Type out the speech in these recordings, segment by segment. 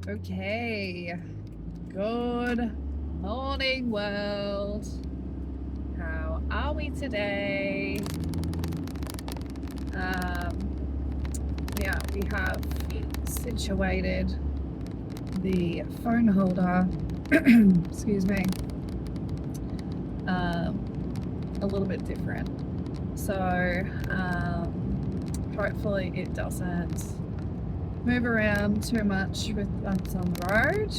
Okay. Good morning, world. How are we today? We have situated the phone holder, excuse me, a little bit different. So hopefully it doesn't move around too much with bumps on the road.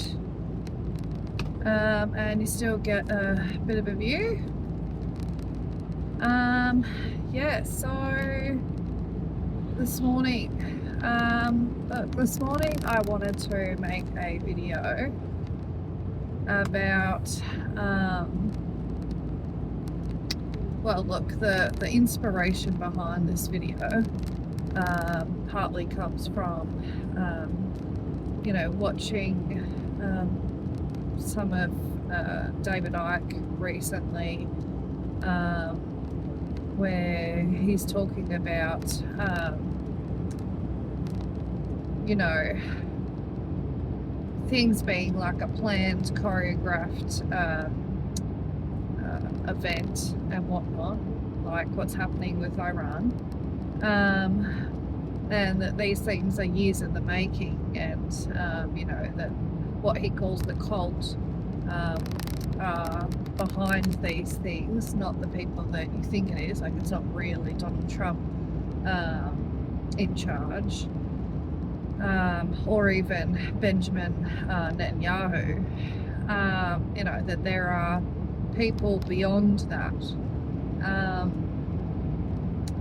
And you still get a bit of a view. So this morning I wanted to make a video about the inspiration behind this video partly comes from watching some of David Icke recently, where he's talking about things being like a planned, choreographed event and whatnot, like what's happening with Iran, and that these things are years in the making, and that what he calls the cult are behind these things, not the people that you think it is. Like, it's not really Donald Trump in charge, or even Benjamin Netanyahu. That there are people beyond that,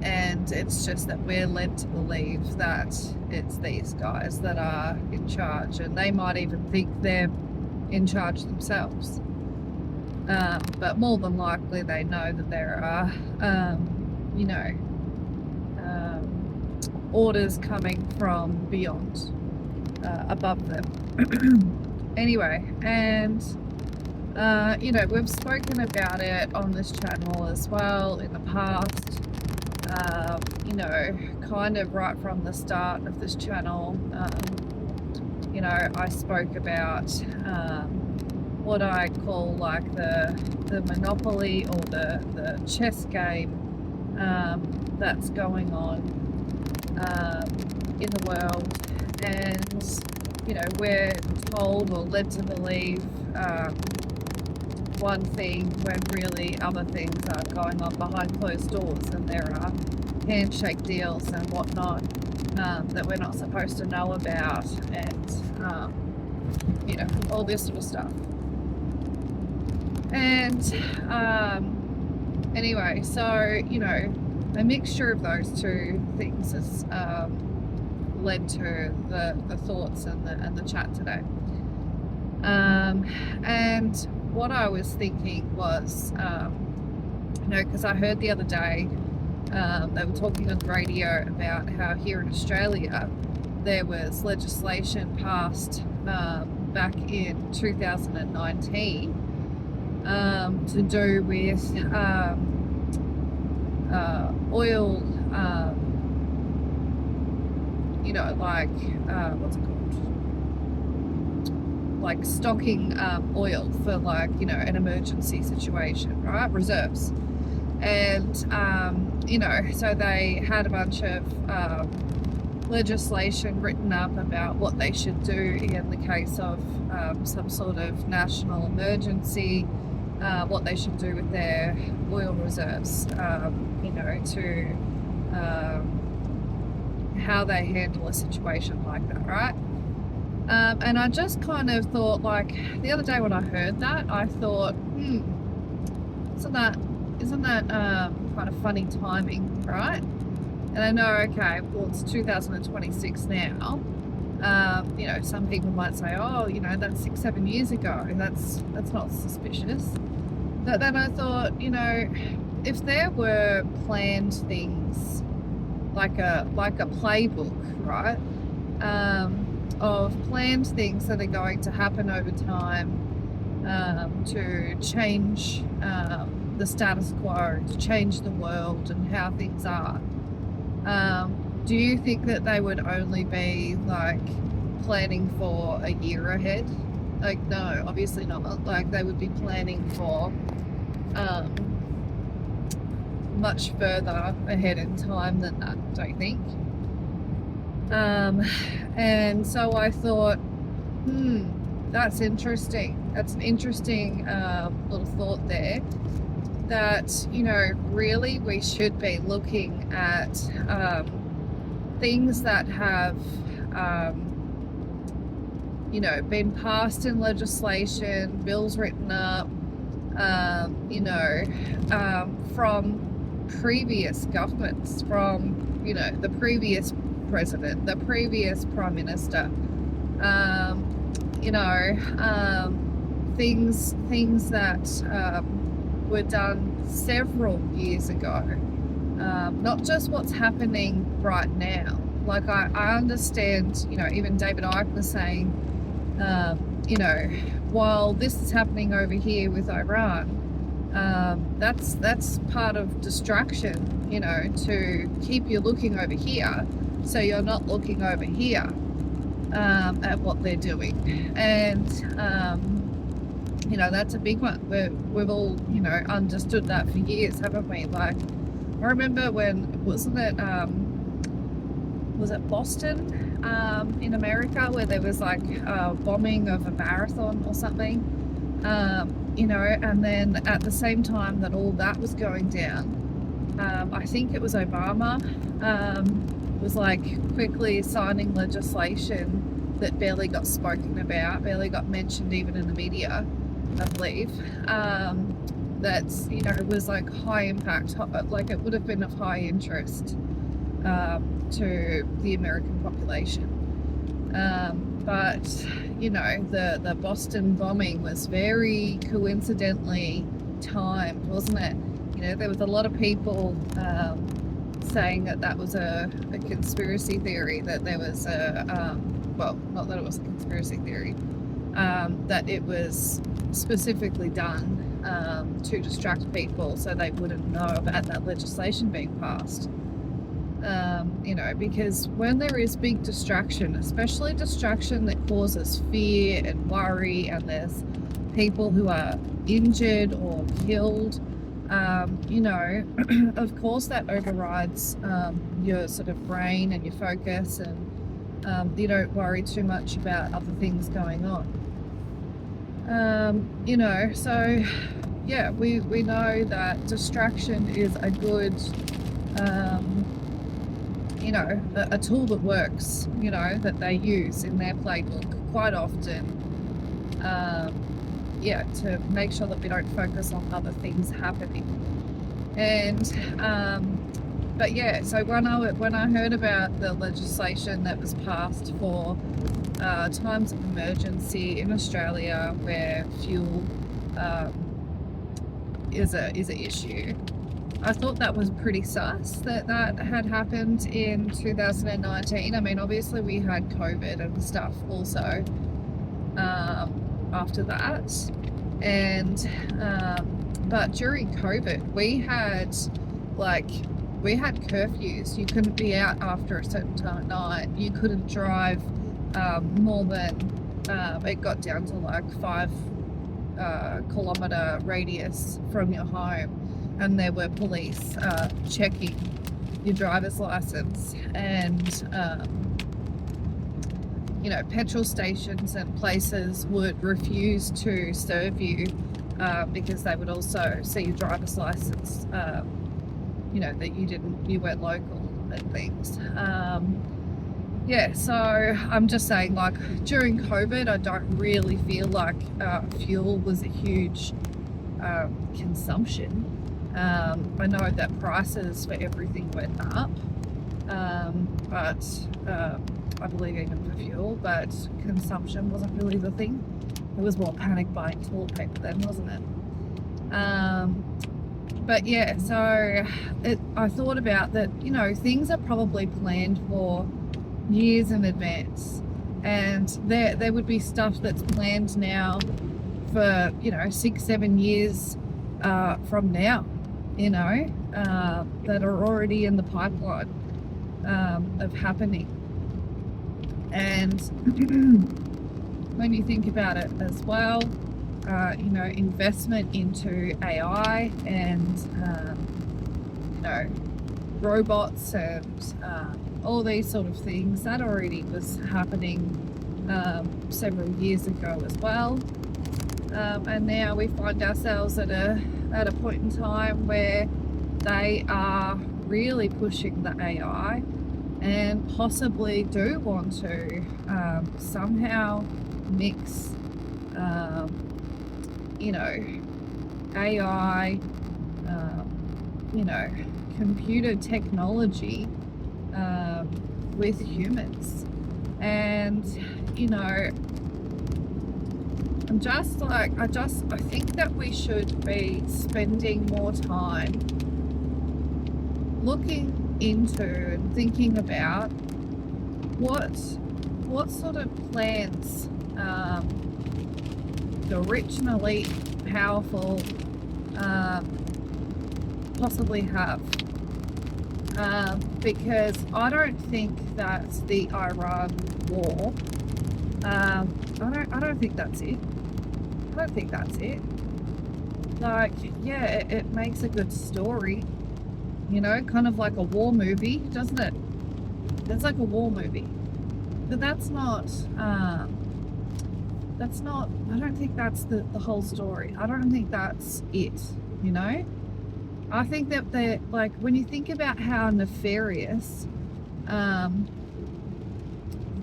and it's just that we're led to believe that it's these guys that are in charge, and they might even think they're in charge themselves, but more than likely they know that there are orders coming from beyond, above them. Anyway, and we've spoken about it on this channel as well in the past. Kind of right from the start of this channel, I spoke about what I call like the monopoly, or the chess game that's going on in the world, and we're told or led to believe one thing when really other things are going on behind closed doors, and there are handshake deals and whatnot that we're not supposed to know about, and all this sort of stuff. And anyway, so a mixture of those two things has led to the thoughts and the chat today. And what I was thinking was, because I heard the other day they were talking on the radio about how here in Australia there was legislation passed back in 2019 to do with oil, what's it called? Like stocking oil for an emergency situation, right? Reserves. And so they had a bunch of legislation written up about what they should do in the case of some sort of national emergency, what they should do with their oil reserves, to how they handle a situation like that, right? And I just kind of thought, the other day when I heard that, I thought, isn't that kind of funny timing, right? And I know, okay, well, it's 2026 now. Some people might say, oh, that's 6-7 years ago. That's not suspicious. But then I thought, if there were planned things, like a playbook, right, of planned things that are going to happen over time, to change the status quo, to change the world and how things are, do you think that they would only be planning for a year ahead. Like, no, obviously not. Like, they would be planning for much further ahead in time than that, don't you think? And so I thought, that's interesting. That's an interesting little thought there. That, you know, really we should be looking at things that have, you know, been passed in legislation, bills written up, you know, from previous governments, from, you know, the previous president, the previous prime minister, you know, things that were done several years ago, not just what's happening right now. Like, I understand, you know, even David Icke was saying, you know, while this is happening over here with Iran, that's part of distraction, you know, to keep you looking over here, so you're not looking over here at what they're doing. And you know, that's a big one. We've all, you know, understood that for years, haven't we? Like, I remember when, wasn't it, was it Boston in America, where there was like a bombing of a marathon or something, you know, and then at the same time that all that was going down, I think it was Obama was like quickly signing legislation that barely got spoken about, barely got mentioned even in the media, I believe, that's, you know, it was like high impact, like it would have been of high interest to the American population. But, you know, the Boston bombing was very coincidentally timed, wasn't it? You know, there was a lot of people saying that that was a conspiracy theory, that there was a, well, not that it was a conspiracy theory, that it was specifically done to distract people so they wouldn't know about that legislation being passed. You know, because when there is big distraction, especially distraction that causes fear and worry, and there's people who are injured or killed, you know, of course that overrides your sort of brain and your focus, and you don't worry too much about other things going on. You know, so yeah, we know that distraction is a good, you know, a tool that works, you know, that they use in their playbook quite often, yeah, to make sure that we don't focus on other things happening. And but yeah, so when I heard about the legislation that was passed for times of emergency in Australia, where fuel is an issue, I thought that was pretty sus that had happened in 2019. I mean, obviously we had COVID and stuff also after that, and but during COVID we had curfews. You couldn't be out after a certain time at night. You couldn't drive more than it got down to like 5 kilometer radius from your home, and there were police checking your driver's license, and you know, petrol stations and places would refuse to serve you because they would also see your driver's license, you know, that you weren't local and things. Yeah, so I'm just saying, like, during COVID, I don't really feel like fuel was a huge consumption. I know that prices for everything went up, but I believe even for fuel, but consumption wasn't really the thing. It was more panic buying toilet paper then, wasn't it? But yeah, so I thought about that, you know, things are probably planned for years in advance, and there would be stuff that's planned now for, you know, 6-7 years from now, you know, that are already in the pipeline of happening. And when you think about it as well, you know, investment into AI and, you know, robots and all these sort of things, that already was happening several years ago as well. And now we find ourselves at a point in time where they are really pushing the AI and possibly do want to somehow mix, you know, AI, you know, computer technology with humans. And, you know, I think that we should be spending more time looking into and thinking about what sort of plans the rich and elite powerful possibly have, because I don't think that the Iran war, I don't think that's it. I don't think that's it. Like, yeah, it makes a good story, you know, kind of like a war movie, doesn't it? It's like a war movie. But that's not, I don't think that's the whole story. I don't think that's it, you know? I think that they're, like, when you think about how nefarious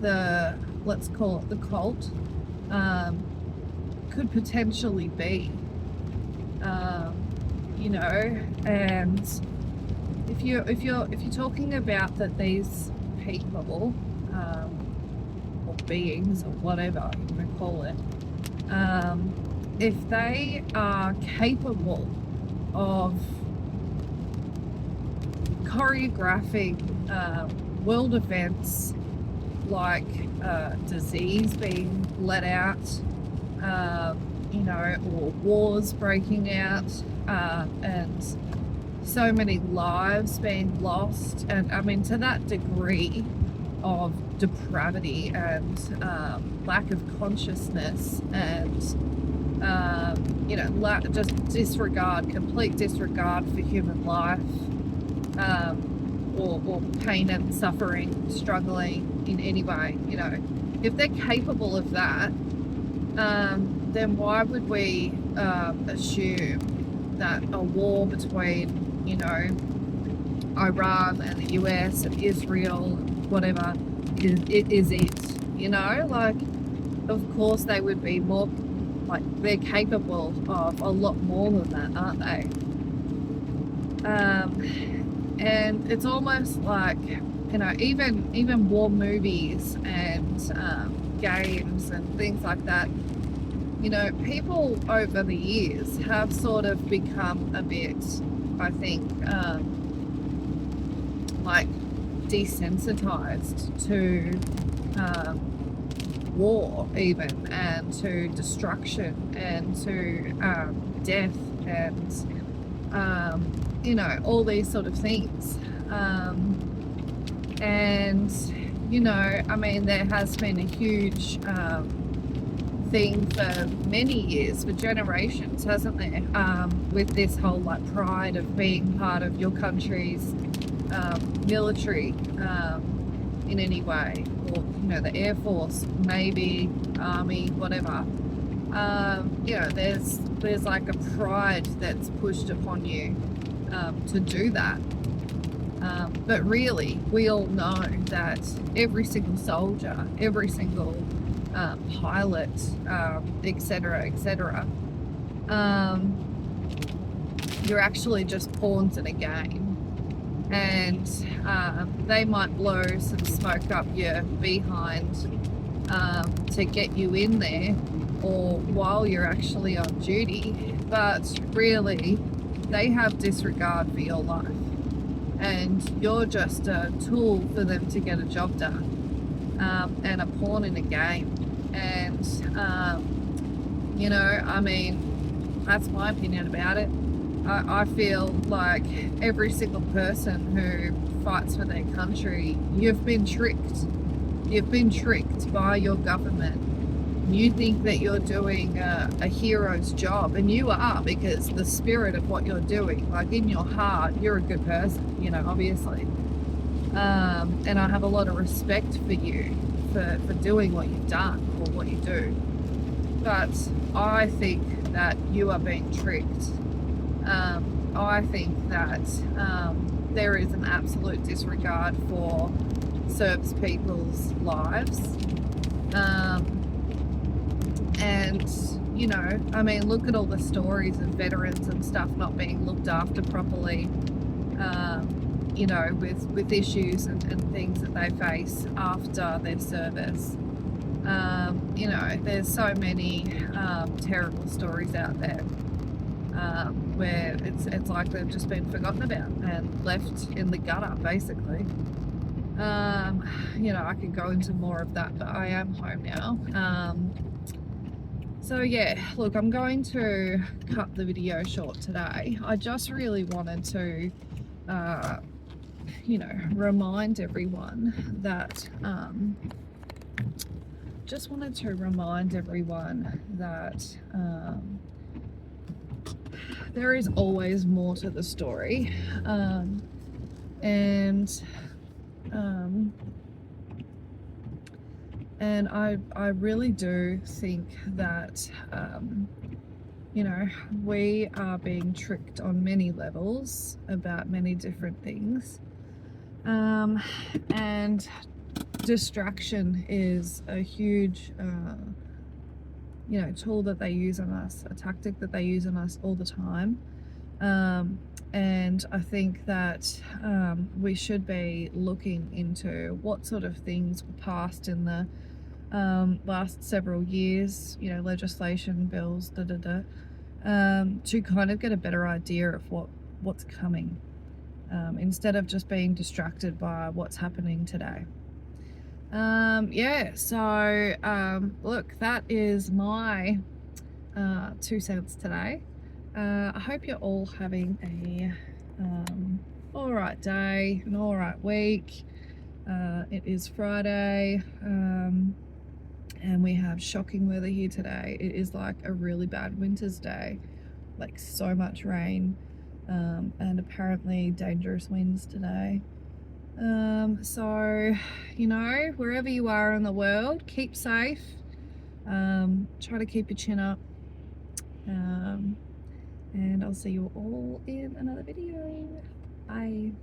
the, let's call it the cult, could potentially be, you know, and if you're talking about that these people, or beings or whatever you want to call it, if they are capable of choreographing world events like disease being let out, you know, or wars breaking out, and so many lives being lost, and I mean to that degree of depravity and lack of consciousness and you know, just complete disregard for human life, or pain and suffering, struggling in any way, you know, if they're capable of that, then why would we assume that a war between, you know, Iran and the US and Israel, whatever, is it, you know? Like, of course they would be more, like, they're capable of a lot more than that, aren't they? And it's almost like, you know, even war movies and games and things like that, you know, people over the years have sort of become a bit, I think, like desensitized to war even, and to destruction and to death and you know, all these sort of things, and you know, I mean, there has been a huge thing for many years, for generations, hasn't there, with this whole like pride of being part of your country's military in any way, or you know, the Air Force, Navy, Army, whatever. You know, there's like a pride that's pushed upon you to do that, but really we all know that every single soldier, every single pilot, etc., you're actually just pawns in a game, and they might blow some smoke up your behind to get you in there, or while you're actually on duty, but really they have disregard for your life, and you're just a tool for them to get a job done, and a pawn in a game. And you know, I mean, that's my opinion about it. I feel like every single person who fights for their country, you've been tricked. You've been tricked by your government. You think that you're doing a hero's job, and you are, because the spirit of what you're doing, like in your heart, you're a good person, you know, obviously. And I have a lot of respect for you for doing what you've done or what you do. But I think that you are being tricked. I think that there is an absolute disregard for Serbs people's lives. And, you know, I mean, look at all the stories of veterans and stuff not being looked after properly, you know, with issues and things that they face after their service. You know, there's so many terrible stories out there where it's like they've just been forgotten about and left in the gutter, basically. You know, I could go into more of that, but I am home now. So yeah, look, I'm going to cut the video short today. I just really wanted to, you know, remind everyone that, there is always more to the story. And I really do think that, you know, we are being tricked on many levels about many different things. And distraction is a huge, you know, tool that they use on us, a tactic that they use on us all the time. And I think that we should be looking into what sort of things were passed in the last several years, you know, legislation, bills, to kind of get a better idea of what's coming, instead of just being distracted by what's happening today. Yeah, so look, that is my 2 cents today. I hope you're all having a all right day, an all right week. It is Friday, and we have shocking weather here today. It is like a really bad winter's day, like so much rain, and apparently dangerous winds today. So, you know, wherever you are in the world, keep safe. Try to keep your chin up. And I'll see you all in another video. Bye.